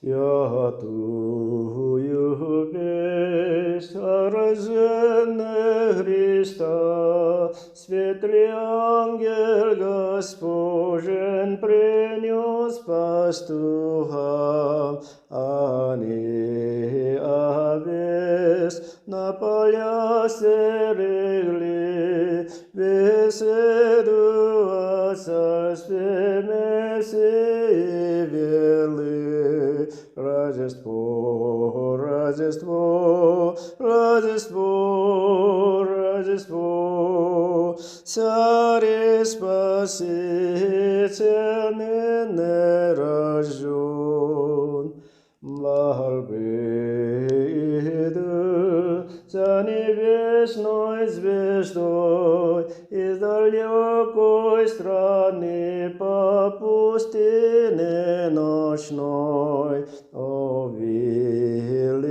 Святую весть о рождении Христа, светлый ангел Господень принес пастухам, они овец на полях стерегли, беседу о царстве Мессии вели. Рождество, Рождество, Рождество, Рождество, Царь и Спаситель ныне рожден. Молвы иду за небесной звездой из далекой страны по пустыне ночной. О, Вилие,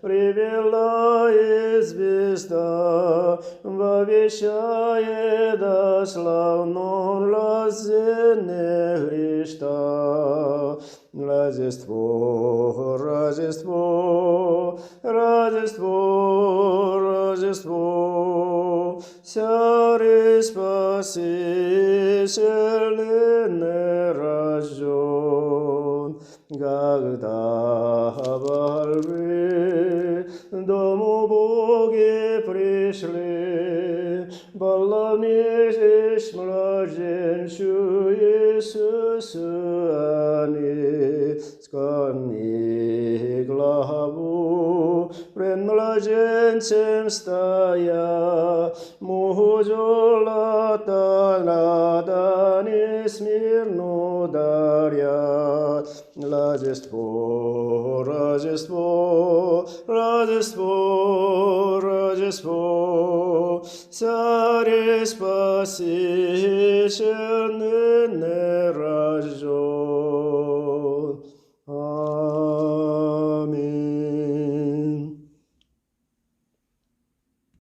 привела и звезда, вовещает о славном рождении Христа. Рождество, Рождество, Рождество, Рождество, Царь и Спаситель ныне рожден. Когда во дому Боги пришли, баловнись младенцу Иисусу они, склони главу пред младенцем стоя, муху золота надани смирно дарят. Рождество, Рождество, Рождество, Рождество, Царь и Спаситель ныне рожден.